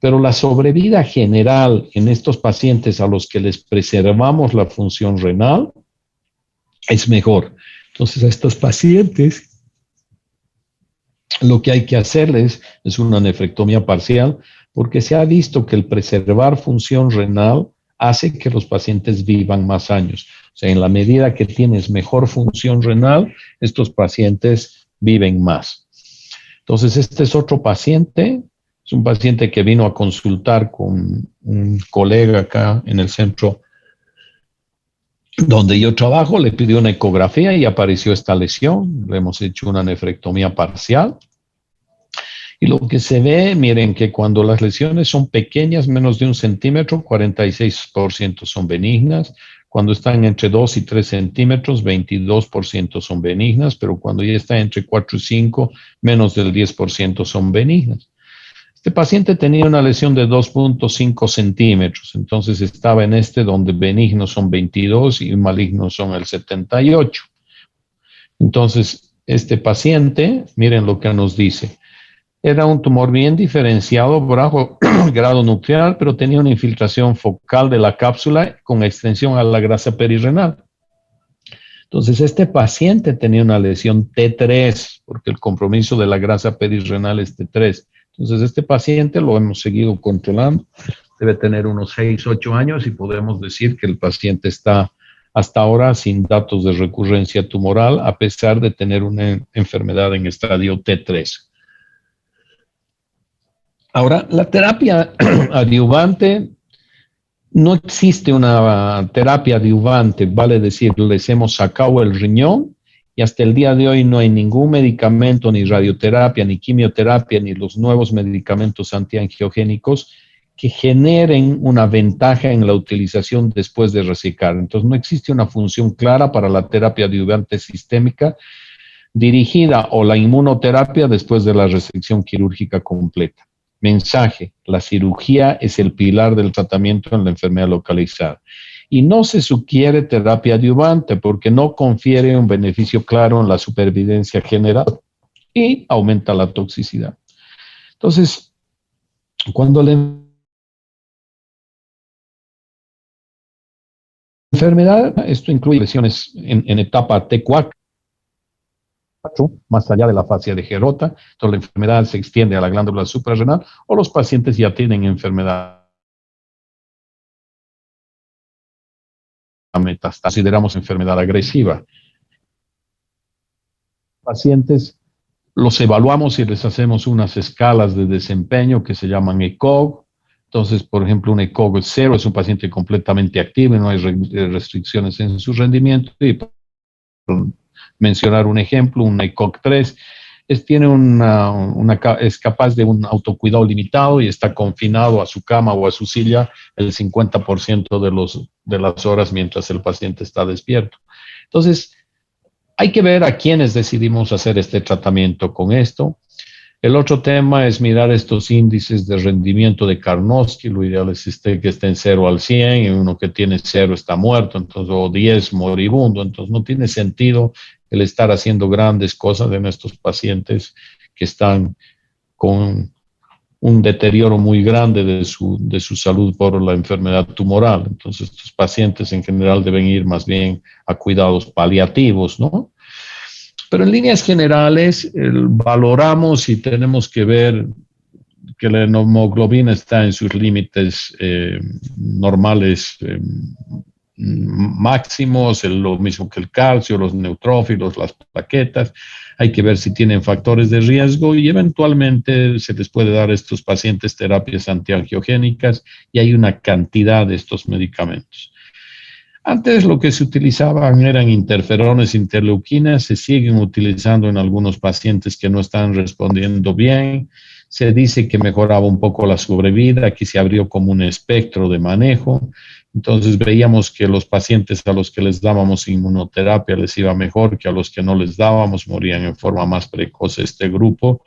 Pero la sobrevida general en estos pacientes a los que les preservamos la función renal es mejor. Entonces, a estos pacientes lo que hay que hacerles es una nefrectomía parcial porque se ha visto que el preservar función renal hace que los pacientes vivan más años. O sea, en la medida que tienes mejor función renal, estos pacientes viven más. Entonces, este es otro paciente, es un paciente que vino a consultar con un colega acá en el centro donde yo trabajo, le pidió una ecografía y apareció esta lesión. Le hemos hecho una nefrectomía parcial. Y lo que se ve, miren que cuando las lesiones son pequeñas, menos de 1 centímetro, 46% son benignas. Cuando están entre 2 y 3 centímetros, 22% son benignas, pero cuando ya está entre 4 y 5, menos del 10% son benignas. Este paciente tenía una lesión de 2.5 centímetros, entonces estaba en donde benignos son 22 y malignos son el 78. Entonces, este paciente, miren lo que nos dice. Era un tumor bien diferenciado, bajo grado nuclear, pero tenía una infiltración focal de la cápsula con extensión a la grasa perirrenal. Entonces, este paciente tenía una lesión T3, porque el compromiso de la grasa perirrenal es T3. Entonces, este paciente lo hemos seguido controlando, debe tener unos 6, 8 años y podemos decir que el paciente está hasta ahora sin datos de recurrencia tumoral, a pesar de tener una enfermedad en estadio T3. Ahora, la terapia adyuvante, no existe una terapia adyuvante, vale decir, les hemos sacado el riñón y hasta el día de hoy no hay ningún medicamento, ni radioterapia, ni quimioterapia, ni los nuevos medicamentos antiangiogénicos que generen una ventaja en la utilización después de resecar. Entonces, no existe una función clara para la terapia adyuvante sistémica dirigida o la inmunoterapia después de la resección quirúrgica completa. Mensaje: la cirugía es el pilar del tratamiento en la enfermedad localizada. Y no se sugiere terapia adyuvante porque no confiere un beneficio claro en la supervivencia general y aumenta la toxicidad. Entonces, cuando la enfermedad, esto incluye lesiones en etapa T4, más allá de la fascia de Gerota, entonces la enfermedad se extiende a la glándula suprarrenal, o los pacientes ya tienen enfermedad metastásica, consideramos enfermedad agresiva. Pacientes los evaluamos y les hacemos unas escalas de desempeño que se llaman ECOG. Entonces, por ejemplo, un ECOG 0 es un paciente completamente activo y no hay restricciones en su rendimiento. Y por mencionar un ejemplo, un ECOG 3 es capaz de un autocuidado limitado y está confinado a su cama o a su silla el 50% de las horas mientras el paciente está despierto. Entonces, hay que ver a quiénes decidimos hacer este tratamiento con esto. El otro tema es mirar estos índices de rendimiento de Karnofsky. Lo ideal es que esté en 0 al 100, y uno que tiene 0 está muerto, entonces, o 10 moribundo. Entonces, no tiene sentido el estar haciendo grandes cosas en estos pacientes que están con un deterioro muy grande de su salud por la enfermedad tumoral. Entonces, estos pacientes en general deben ir más bien a cuidados paliativos, ¿no? Pero en líneas generales, valoramos y tenemos que ver que la hemoglobina está en sus límites normales máximos, lo mismo que el calcio, los neutrófilos, las plaquetas. Hay que ver si tienen factores de riesgo y eventualmente se les puede dar a estos pacientes terapias antiangiogénicas, y hay una cantidad de estos medicamentos. Antes lo que se utilizaban eran interferones, interleuquinas, se siguen utilizando en algunos pacientes que no están respondiendo bien. Se dice que mejoraba un poco la sobrevida, aquí se abrió como un espectro de manejo. Entonces veíamos que los pacientes a los que les dábamos inmunoterapia les iba mejor que a los que no les dábamos, morían en forma más precoz este grupo.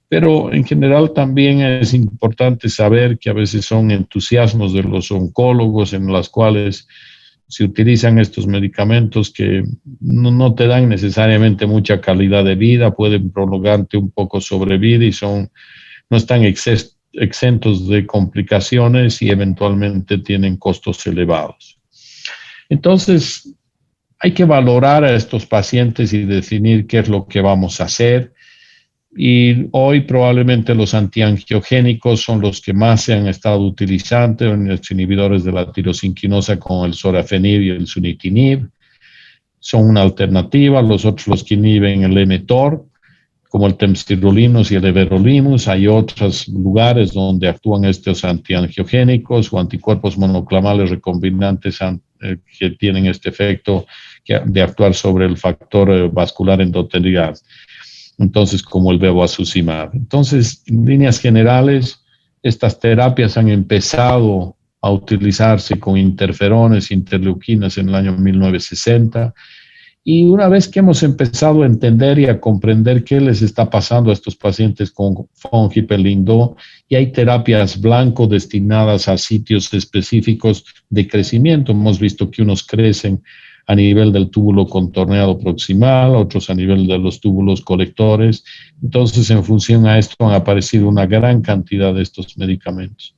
Pero en general también es importante saber que a veces son entusiasmos de los oncólogos en las cuales se utilizan estos medicamentos que no te dan necesariamente mucha calidad de vida, pueden prolongarte un poco sobrevida y no están exentos de complicaciones y eventualmente tienen costos elevados. Entonces, hay que valorar a estos pacientes y definir qué es lo que vamos a hacer. Y hoy probablemente los antiangiogénicos son los que más se han estado utilizando, en los inhibidores de la tirosinquinosa con el sorafenib y el sunitinib. Son una alternativa. Los otros, los que inhiben el mTOR, como el temsirolimus y el everolimus. Hay otros lugares donde actúan estos antiangiogénicos o anticuerpos monoclonales recombinantes que tienen este efecto de actuar sobre el factor vascular endotelial. Entonces, como el bevacizumab. Entonces, en líneas generales, estas terapias han empezado a utilizarse con interferones, interleuquinas en el año 1960. Y una vez que hemos empezado a entender y a comprender qué les está pasando a estos pacientes con von Hippel-Lindau, y hay terapias blanco destinadas a sitios específicos de crecimiento. Hemos visto que unos crecen a nivel del túbulo contorneado proximal, otros a nivel de los túbulos colectores. Entonces, en función a esto han aparecido una gran cantidad de estos medicamentos.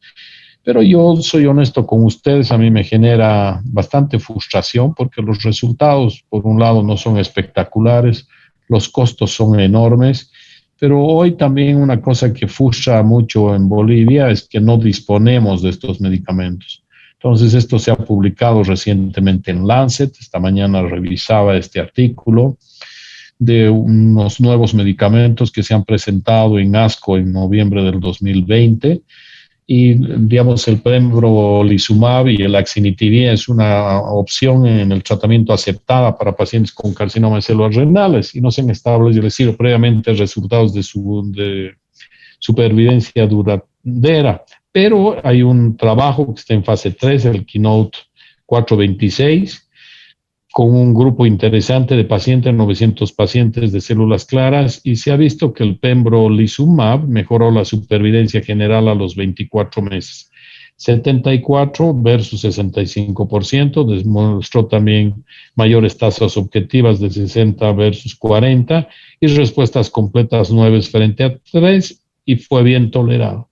Pero yo soy honesto con ustedes, a mí me genera bastante frustración porque los resultados, por un lado, no son espectaculares, los costos son enormes, pero hoy también una cosa que frustra mucho en Bolivia es que no disponemos de estos medicamentos. Entonces, esto se ha publicado recientemente en Lancet, esta mañana revisaba este artículo de unos nuevos medicamentos que se han presentado en ASCO en noviembre del 2020 y, digamos, el pembrolizumab y el axitinib es una opción en el tratamiento aceptada para pacientes con carcinoma de células renales y no se han establecido previamente resultados de supervivencia duradera. Pero hay un trabajo que está en fase 3, el Keynote 426, con un grupo interesante de pacientes, 900 pacientes de células claras, y se ha visto que el pembrolizumab mejoró la supervivencia general a los 24 meses. 74 versus 65%, demostró también mayores tasas objetivas de 60 versus 40 y respuestas completas 9 frente a 3 y fue bien tolerado.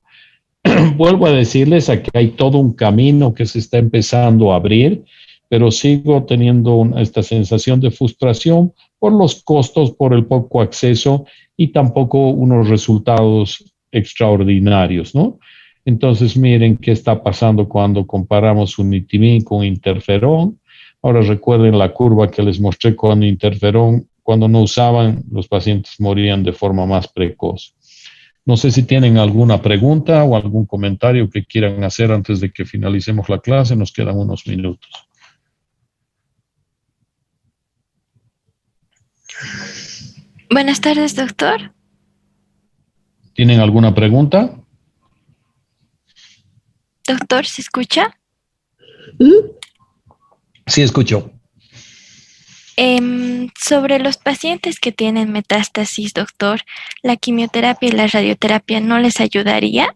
Vuelvo a decirles que hay todo un camino que se está empezando a abrir, pero sigo teniendo esta sensación de frustración por los costos, por el poco acceso y tampoco unos resultados extraordinarios, ¿no? Entonces, miren qué está pasando cuando comparamos unitimig con interferón. Ahora recuerden la curva que les mostré con interferón. Cuando no usaban, los pacientes morían de forma más precoz. No sé si tienen alguna pregunta o algún comentario que quieran hacer antes de que finalicemos la clase. Nos quedan unos minutos. Buenas tardes, doctor. ¿Tienen alguna pregunta? Doctor, ¿se escucha? Sí, escucho. Sobre los pacientes que tienen metástasis, doctor, ¿la quimioterapia y la radioterapia no les ayudaría?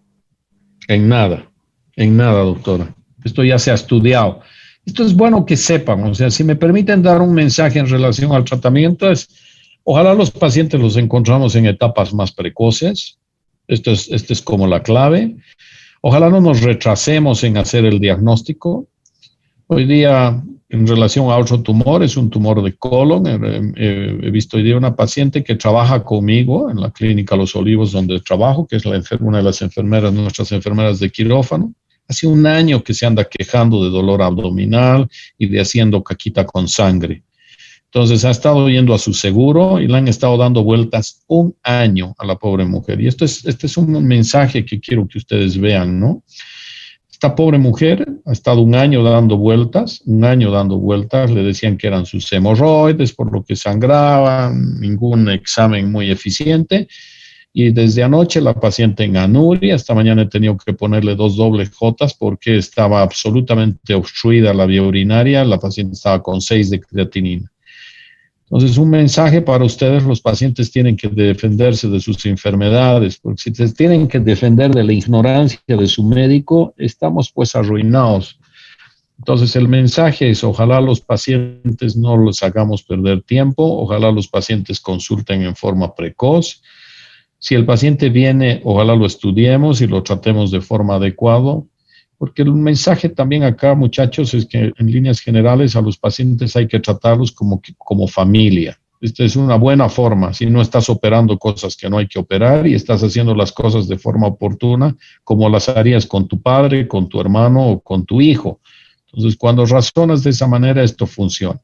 En nada, doctora. Esto ya se ha estudiado. Esto es bueno que sepan, o sea, si me permiten dar un mensaje en relación al tratamiento es, ojalá los pacientes los encontramos en etapas más precoces. Esto es como la clave. Ojalá no nos retrasemos en hacer el diagnóstico. Hoy día, en relación a otro tumor, es un tumor de colon. He visto hoy día una paciente que trabaja conmigo en la clínica Los Olivos, donde trabajo, que es una de las enfermeras, nuestras enfermeras de quirófano. Hace un año que se anda quejando de dolor abdominal y de haciendo caquita con sangre. Entonces ha estado yendo a su seguro y le han estado dando vueltas un año a la pobre mujer. Y este es un mensaje que quiero que ustedes vean, ¿no? Esta pobre mujer ha estado un año dando vueltas, le decían que eran sus hemorroides, por lo que sangraban, ningún examen muy eficiente. Y desde anoche la paciente en anuria, esta mañana he tenido que ponerle 2 dobles Jotas porque estaba absolutamente obstruida la vía urinaria, la paciente estaba con 6 de creatinina. Entonces, un mensaje para ustedes, los pacientes tienen que defenderse de sus enfermedades, porque si se tienen que defender de la ignorancia de su médico, estamos pues arruinados. Entonces, el mensaje es, ojalá los pacientes no los hagamos perder tiempo, ojalá los pacientes consulten en forma precoz. Si el paciente viene, ojalá lo estudiemos y lo tratemos de forma adecuada. Porque el mensaje también acá, muchachos, es que en líneas generales a los pacientes hay que tratarlos como familia. Esta es una buena forma, si no estás operando cosas que no hay que operar y estás haciendo las cosas de forma oportuna, como las harías con tu padre, con tu hermano o con tu hijo. Entonces, cuando razonas de esa manera, esto funciona.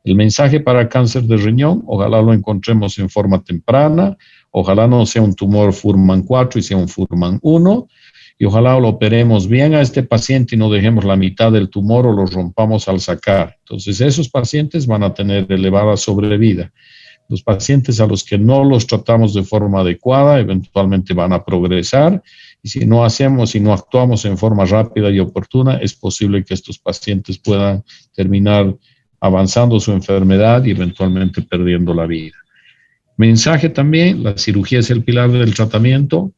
El mensaje para cáncer de riñón, ojalá lo encontremos en forma temprana, ojalá no sea un tumor Fuhrmann 4 y sea un Fuhrmann 1, y ojalá lo operemos bien a este paciente y no dejemos la mitad del tumor o lo rompamos al sacar. Entonces, esos pacientes van a tener elevada sobrevida. Los pacientes a los que no los tratamos de forma adecuada, eventualmente van a progresar, y si no actuamos en forma rápida y oportuna, es posible que estos pacientes puedan terminar avanzando su enfermedad y eventualmente perdiendo la vida. Mensaje también, la cirugía es el pilar del tratamiento.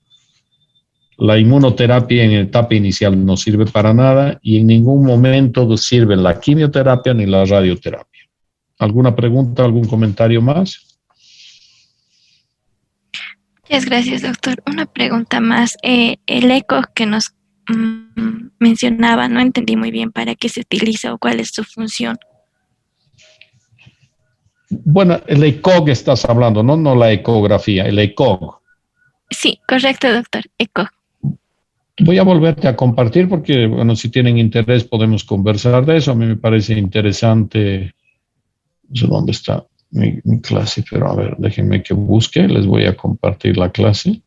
La inmunoterapia en etapa inicial no sirve para nada y en ningún momento sirve la quimioterapia ni la radioterapia. ¿Alguna pregunta, algún comentario más? Muchas gracias, doctor. Una pregunta más. El eco que nos mencionaba, no entendí muy bien para qué se utiliza o cuál es su función. Bueno, el ECOG estás hablando, ¿no? No la ecografía, el ECOG. Sí, correcto, doctor. Eco. Voy a volverte a compartir porque, bueno, si tienen interés podemos conversar de eso. A mí me parece interesante. No sé dónde está mi clase, pero a ver, déjenme que busque. Les voy a compartir la clase.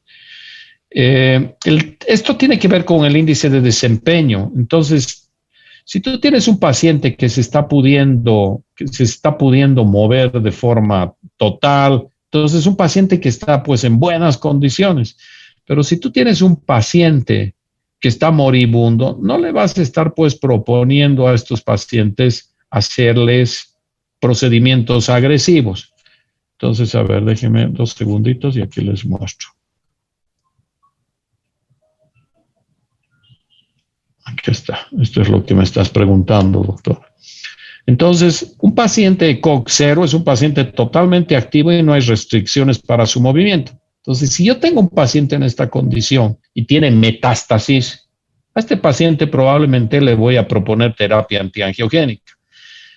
Esto tiene que ver con el índice de desempeño. Entonces, si tú tienes un paciente que se está pudiendo mover de forma total, entonces un paciente que está pues en buenas condiciones. Pero si tú tienes un paciente que está moribundo, no le vas a estar pues proponiendo a estos pacientes hacerles procedimientos agresivos. Entonces, a ver, déjenme 2 segunditos y aquí les muestro. Aquí está. Esto es lo que me estás preguntando, doctor. Entonces, un paciente ECOG 0 es un paciente totalmente activo y no hay restricciones para su movimiento. Entonces, si yo tengo un paciente en esta condición y tiene metástasis, a este paciente probablemente le voy a proponer terapia antiangiogénica.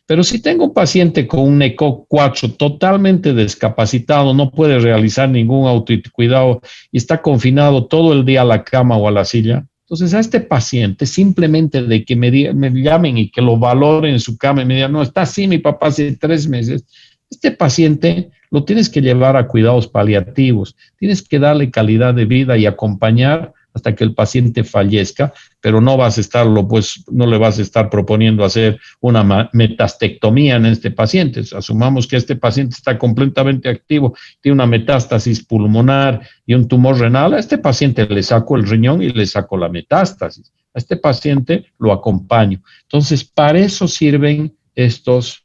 Pero si tengo un paciente con un ECOG 4 totalmente discapacitado, no puede realizar ningún autocuidado y está confinado todo el día a la cama o a la silla, entonces a este paciente simplemente de que me llamen y que lo valoren en su cama y me digan, no, está así mi papá hace 3 meses, este paciente lo tienes que llevar a cuidados paliativos, tienes que darle calidad de vida y acompañar hasta que el paciente fallezca, pero no le vas a estar proponiendo hacer una metastectomía en este paciente. Asumamos que este paciente está completamente activo, tiene una metástasis pulmonar y un tumor renal, a este paciente le saco el riñón y le saco la metástasis. A este paciente lo acompaño. Entonces, para eso sirven estos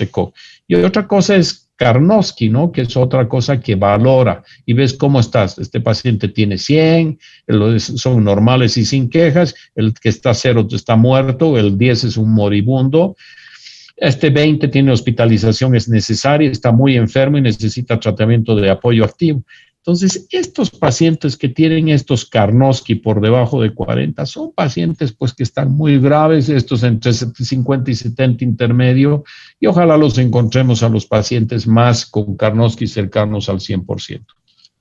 ECO. Y otra cosa es Karnofsky, ¿no? Que es otra cosa que valora y ves cómo estás. Este paciente tiene 100, son normales y sin quejas, el que está 0 está muerto, el 10 es un moribundo, este 20 tiene hospitalización, es necesaria, está muy enfermo y necesita tratamiento de apoyo activo. Entonces, estos pacientes que tienen estos Karnofsky por debajo de 40 son pacientes pues que están muy graves, estos entre 50 y 70 intermedio, y ojalá los encontremos a los pacientes más con Karnofsky cercanos al 100%.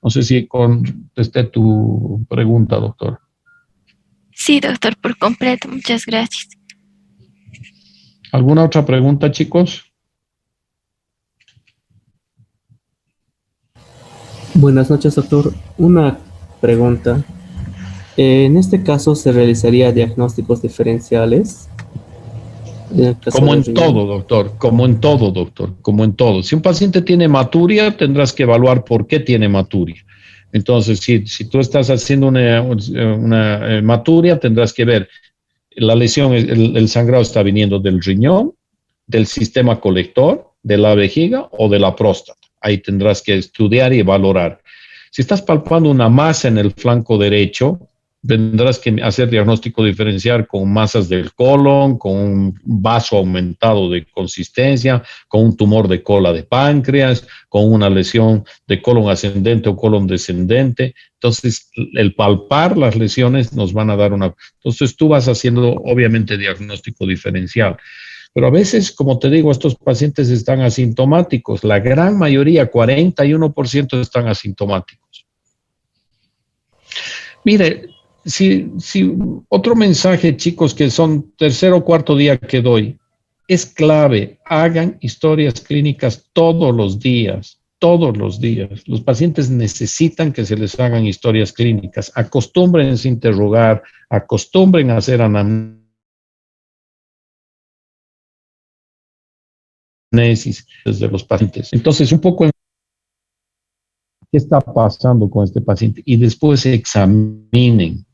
No sé si contesté tu pregunta, doctor. Sí, doctor, por completo. Muchas gracias. ¿Alguna otra pregunta, chicos? Buenas noches, doctor. Una pregunta. En este caso, ¿se realizaría diagnósticos diferenciales? Como en todo, doctor, como en todo, doctor, como en todo. Si un paciente tiene hematuria, tendrás que evaluar por qué tiene hematuria. Entonces, si tú estás haciendo una hematuria, tendrás que ver la lesión, el sangrado está viniendo del riñón, del sistema colector, de la vejiga o de la próstata. Ahí tendrás que estudiar y valorar. Si estás palpando una masa en el flanco derecho, tendrás que hacer diagnóstico diferencial con masas del colon, con un vaso aumentado de consistencia, con un tumor de cola de páncreas, con una lesión de colon ascendente o colon descendente. Entonces, el palpar las lesiones nos van a dar una... Entonces, tú vas haciendo, obviamente, diagnóstico diferencial. Pero a veces, como te digo, estos pacientes están asintomáticos. La gran mayoría, 41%, están asintomáticos. Mire, si otro mensaje, chicos, que son tercer o cuarto día que doy, es clave, hagan historias clínicas todos los días, todos los días. Los pacientes necesitan que se les hagan historias clínicas, acostúmbrense a interrogar, acostumbren a hacer análisis de los pacientes. Entonces, un poco en qué está pasando con este paciente y después examinen.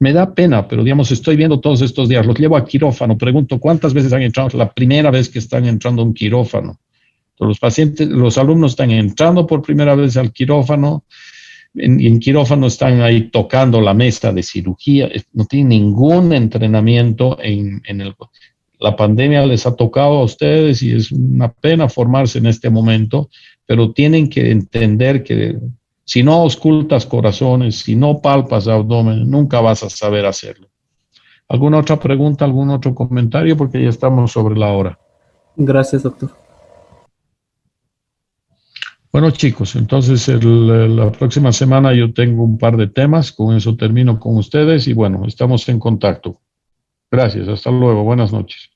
Me da pena, pero digamos, estoy viendo todos estos días, los llevo a quirófano, pregunto cuántas veces han entrado, la primera vez que están entrando a un quirófano. Entonces, los pacientes, los alumnos están entrando por primera vez al quirófano, en quirófano están ahí tocando la mesa de cirugía, no tienen ningún entrenamiento en el... La pandemia les ha tocado a ustedes y es una pena formarse en este momento, pero tienen que entender que si no auscultas corazones, si no palpas abdomen, nunca vas a saber hacerlo. ¿Alguna otra pregunta, algún otro comentario? Porque ya estamos sobre la hora. Gracias, doctor. Bueno, chicos, entonces la próxima semana yo tengo un par de temas, con eso termino con ustedes y bueno, estamos en contacto. Gracias, hasta luego, buenas noches.